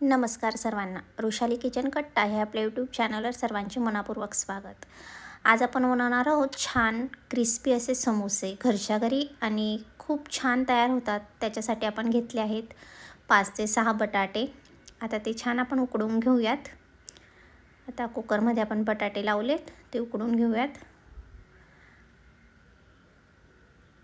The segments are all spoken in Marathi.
नमस्कार सर्वांना. वृषाली किचन कट्टा ह्या आपल्या यूट्यूब चॅनलवर सर्वांचे मनपूर्वक स्वागत. आज आपण बनवणार आहोत छान क्रिस्पी असे समोसे घरच्या घरी आणि खूप छान तयार होतात. त्याच्यासाठी आपण घेतले आहेत 5 ते 6 बटाटे. आता ते छान आपण उकडून घेऊयात. आता कुकरमध्ये आपण बटाटे लावलेत, ते उकडून घेऊयात.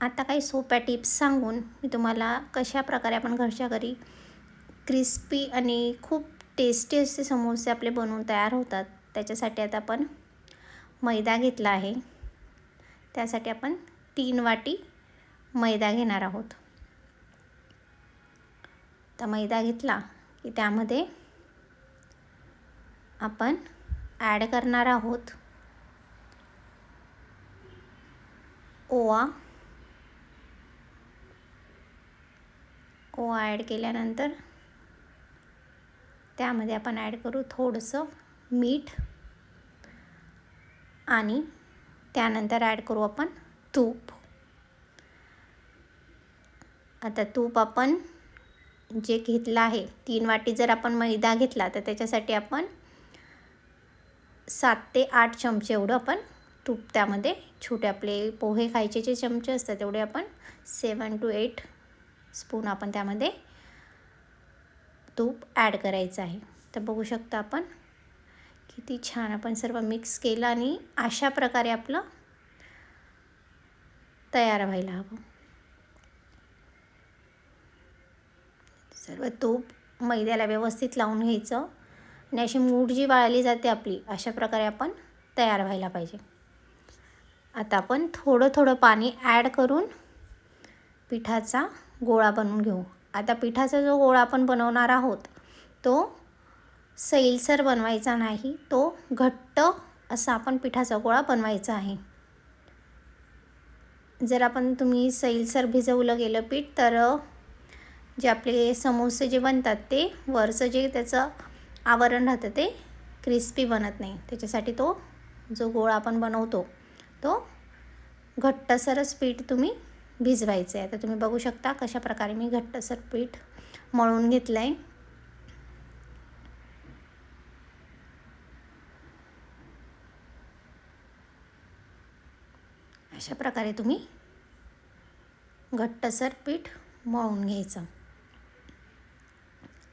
आता काही सोप्या टिप्स सांगून मी तुम्हाला कशा प्रकारे आपण घरच्या घरी क्रिस्पी आणि खूप टेस्टी असे समोसे आपले बनवून तयार होतात. त्याच्यासाठी आता आपण मैदा घेतला आहे. त्यासाठी आपण 3 वाटी मैदा घेणार आहोत. तर मैदा घेतला की त्यामध्ये आपण ॲड करणार आहोत ओवा. ओवा ॲड केल्यानंतर त्यामध्ये आपण ॲड करू थोडंसं मीठ आणि त्यानंतर ॲड करू आपण तूप. आता तूप आपण जे घेतलं आहे 3 वाटी जर आपण मैदा घेतला तर त्याच्यासाठी आपण 7 ते 8 चमचे एवढं आपण तूप त्यामध्ये, छोटे आपले पोहे खायचे जे चमचे असतात तेवढे आपण 7 to 8 स्पून आपण त्यामध्ये तूप ॲड करायचं आहे. तर बघू शकता आपण किती छान आपण सर्व मिक्स केलं आणि अशा प्रकारे आपलं तयार व्हायला हवं. सर्व तूप मैद्याला व्यवस्थित लावून घ्यायचं आणि अशी मूठ जी वाळली जाते आपली, अशा प्रकारे आपण तयार व्हायला पाहिजे. आता आपण थोडं पाणी ॲड करून पिठाचा गोळा बनवून घेऊ. आता पिठाचा जो गोळा आपण बनवणार आहोत तो सैलसर बनवायचा नाही, तो घट्ट असा आपण पिठाचा गोळा बनवायचा आहे. जर तुम्ही सैलसर भिजवलं गेलं पीठ तर जे आपले समोसे जे बनतात ते वरचं जे त्याचं आवरण राहतं ते क्रिस्पी बनत नाही. त्याच्यासाठी तो जो गोळा आपण बनवतो तो घट्टसरच पीठ तुम्ही भिजवायचं आहे. आता तुम्ही बघू शकता कशा प्रकारे मी घट्टसर पीठ मळून घेतलं आहे. अशा प्रकारे तुम्ही घट्टसर पीठ मळून घ्यायचं.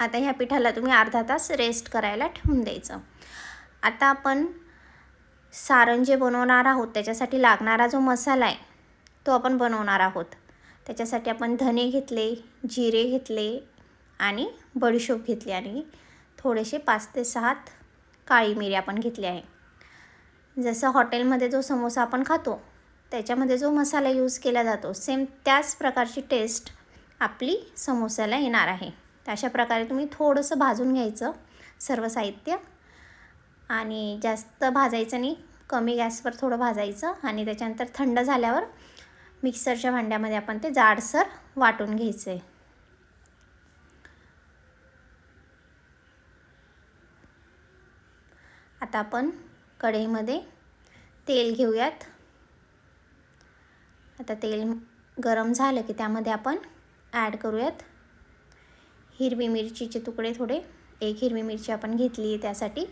आता ह्या पिठाला तुम्ही अर्धा तास रेस्ट करायला ठेवून द्यायचं. आता आपण सारण जे बनवणार आहोत त्याच्यासाठी लागणारा जो मसाला आहे तो आपण बनवणार आहोत. त्याच्यासाठी आपण धने घेतले, जिरे घेतले आणि बडीशोप घेतली आणि थोडेसे 5 ते 7 काळी मिरी आपण घेतली आहे. जसं हॉटेलमध्ये जो समोसा आपण खातो त्याच्यामध्ये जो मसाला यूज केला जातो सेम त्याच प्रकारची टेस्ट आपली समोस्याला येणार आहे. तर अशा प्रकारे तुम्ही थोडंसं भाजून घ्यायचं सर्व साहित्य आणि जास्त भाजायचं नाही, कमी गॅसवर थोडं भाजायचं आणि त्याच्यानंतर थंड झाल्यावर मिक्सरच्या भांड्यामध्ये आपण ते जाडसर वाटून घ्यायचं आहे. आता आपण कढईमध्ये तेल घेऊयात. आता तेल गरम झालं की त्यामध्ये आपण ॲड करूयात हिरवी मिरचीचे तुकडे थोडे. 1 हिरवी मिरची आपण घेतली आहे त्यासाठी.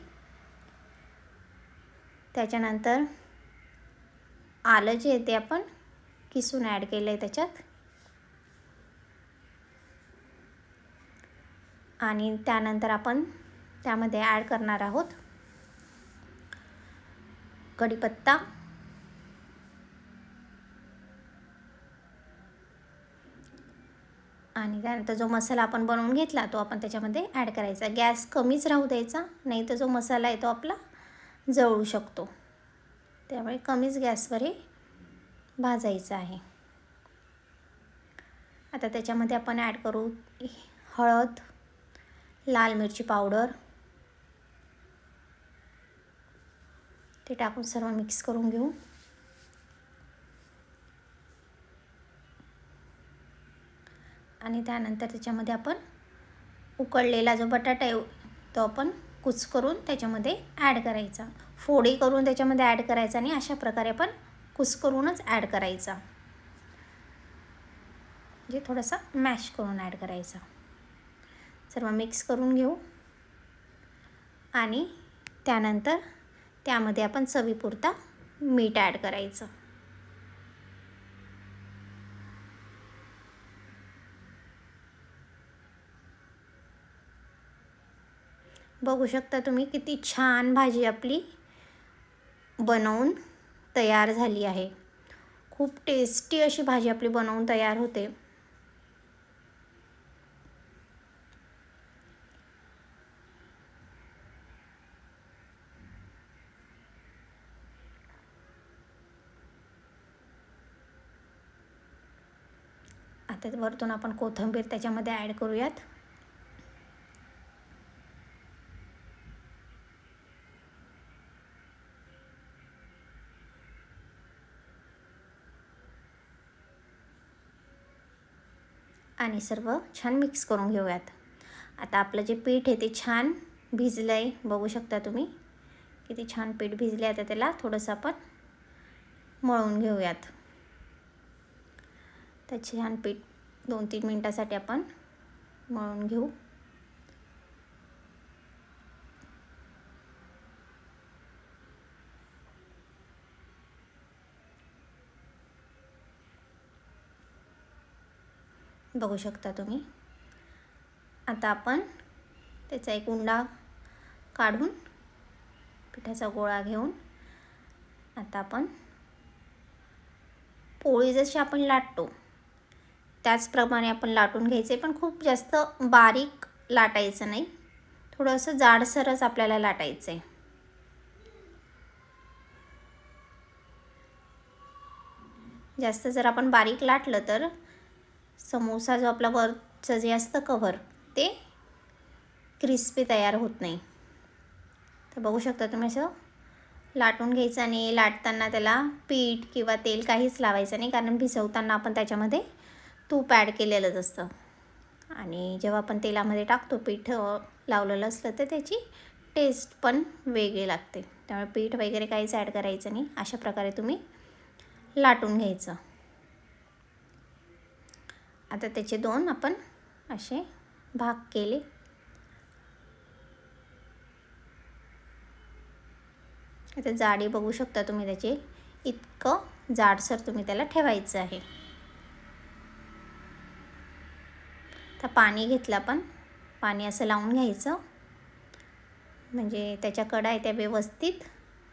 त्याच्यानंतर आलं जे आहे ते आपण किसून ॲड केलं आहे त्याच्यात आणि त्यानंतर आपण त्यामध्ये ॲड करणार आहोत कढीपत्ता आणि त्यानंतर जो मसाला आपण बनवून घेतला तो आपण त्याच्यामध्ये ॲड करायचा. गॅस कमीच राहू द्यायचा, नाही तर जो मसाला आहे तो आपला जळू शकतो. त्यामुळे कमीच गॅसवर हे भाजायचं आहे. आता त्याच्यामध्ये आपण ॲड करू हळद, लाल मिरची पावडर. ते टाकून सर्व मिक्स करून घेऊ. आणि त्यानंतर त्याच्यामध्ये आपण उकळलेला जो बटाटा आहे तो आपण कुस्करून त्याच्यामध्ये ॲड करायचा, फोडी करून त्याच्यामध्ये ॲड करायचा आणि अशा प्रकारे आपण कुस्करूनच ॲड करायचा, म्हणजे थोडासा मॅश करून ॲड करायचा. सर्व मिक्स करून घेऊ. आणि त्यानंतर त्यामध्ये आपण चवीपुरता मीठ ॲड करायचं. बघू शकता तुम्ही किती छान भाजी आपली बनवून तयार झाली आहे. खूप टेस्टी अशी भाजी आपली बनवून तयार होते. आता वरतून आपण कोथिंबीर त्याच्यामध्ये ॲड करूयात. आणि सर्व छान मिक्स करून घेऊयात. आता आपलं जे पीठ आहे ते छान भिजलं आहे. बघू शकता तुम्ही किती छान पीठ भिजले. आता त्याला थोडंसं आपण मळून घेऊयात. तर छान पीठ 2-3 मिनटासाठी आपण मळून घेऊ. बघू शकता तुम्ही. आता आपण त्याचा एक उंडा काढून पिठाचा गोळा घेऊन आता आपण पोळी जशी आपण लाटतो त्याचप्रमाणे आपण लाटून घ्यायचे. पण खूप जास्त बारीक लाटायचं नाही, थोडंसं जाडसरच आपल्याला लाटायचं आहे. जास्त जर आपण बारीक लाटलं तर समोसा जो आपला वरचं जे असतं कव्हर ते क्रिस्पी तयार होत नाही. तर बघू शकता तुम्ही असं लाटून घ्यायचं आणि लाटताना त्याला पीठ किंवा तेल काहीच लावायचं नाही, कारण भिजवताना आपण त्याच्यामध्ये तूप ॲड केलेलंच असतं. आणि जेव्हा आपण तेलामध्ये टाकतो पीठ लावलेलं असलं तर त्याची टेस्ट पण वेगळी लागते. त्यामुळे पीठ वगैरे काहीच ॲड करायचं नाही. अशा प्रकारे तुम्ही लाटून घ्यायचं. आता त्याचे 2 आपण असे भाग केले. आता जाडी बघू शकता तुम्ही त्याचे, इतकं जाडसर तुम्ही त्याला ठेवायचं आहे. तर पाणी घेतलं आपण, पाणी असं लावून घ्यायचं म्हणजे त्याच्या कडा आहे त्या व्यवस्थित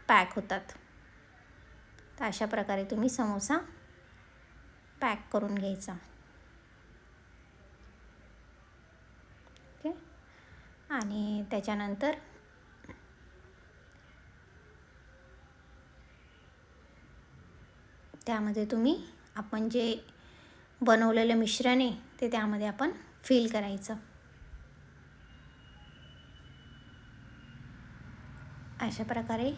पॅक होतात. तर अशा प्रकारे तुम्ही समोसा पॅक करून घ्यायचा. ओके. आणि त्याच्यानंतर त्यामध्ये तुम्ही आपण जे बनवलेलं मिश्रण आहे ते त्यामध्ये आपण फिल करायचं. अशा प्रकारे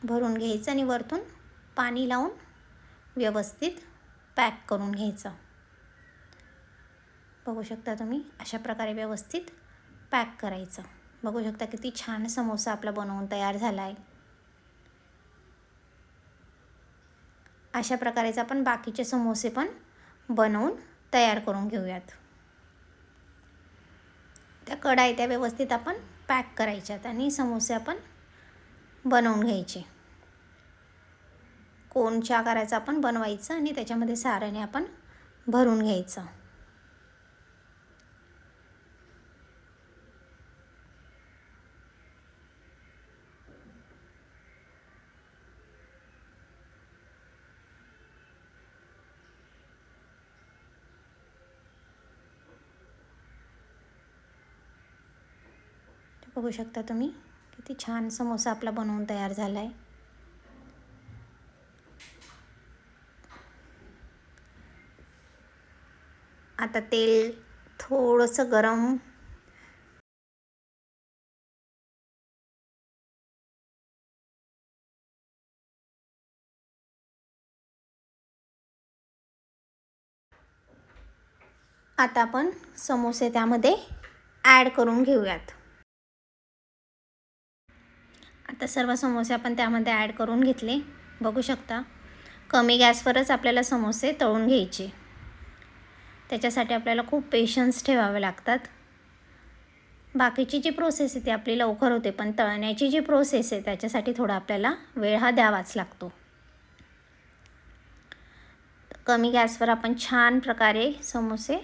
भरून घ्यायचं आणि वरतून पाणी लावून व्यवस्थित पॅक करून घ्यायचं. बघू शकता तुम्ही अशा प्रकारे व्यवस्थित पॅक करायचं. बघू शकता किती छान समोसा आपला बनवून तयार झाला आहे. अशा प्रकारेच आपण बाकीचे समोसे पण बनवून तयार करून घेऊयात. त्या कढई त्या व्यवस्थित आपण पॅक करायच्यात आणि समोसे आपण बनवून घ्यायचे. कोनच्या आकाराचं आपण बनवायचं आणि त्याच्यामध्ये साराने आपण भरून घ्यायचं. बघू शकता तुम्ही किती छान समोसा आपला बनवून तयार झाला आहे. आता तेल थोडंसं गरम आता आपण समोसे त्यामध्ये ॲड करून घेऊयात. आता सर्व समोसे आपण त्यामध्ये ॲड करून घेतले. बघू शकता कमी गॅसवरच आपल्याला समोसे तळून घ्यायचे. त्याच्यासाठी आपल्याला खूप पेशन्स ठेवावे लागतात. बाकीची जी प्रोसेस आहे ती आपली लवकर होते, पण तळण्याची जी प्रोसेस आहे त्याच्यासाठी थोडा आपल्याला वेळ हा द्यावाच लागतो. कमी गॅसवर आपण छान प्रकारे समोसे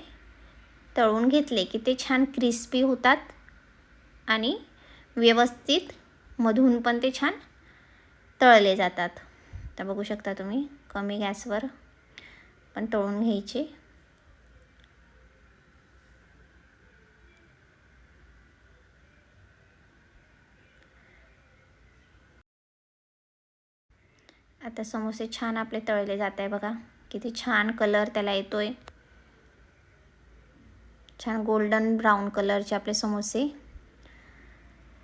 तळून घेतले की ते छान क्रिस्पी होतात आणि व्यवस्थित मधून पण ते छान तळले जातात. तर बघू शकता तुम्ही, कमी गॅसवर पण तळून घ्यायचे. आता समोसे छान आपले तळले जात आहे बघा, किती छान कलर त्याला येतोय. छान गोल्डन ब्राऊन कलरचे आपले समोसे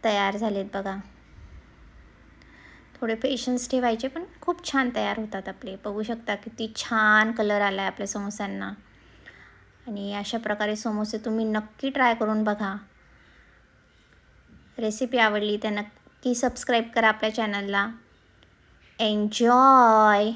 तयार झालेत बघा. थोडे पेशन्स ठेवायचे, पण खूप छान तयार होतात आपले. बघू शकता किती छान कलर आला आहे आपल्या समोस्यांना. आणि अशा प्रकारे समोसे तुम्ही नक्की ट्राय करून बघा. रेसिपी आवडली तर नक्की सबस्क्राईब करा आपल्या चॅनलला. एन्जॉय.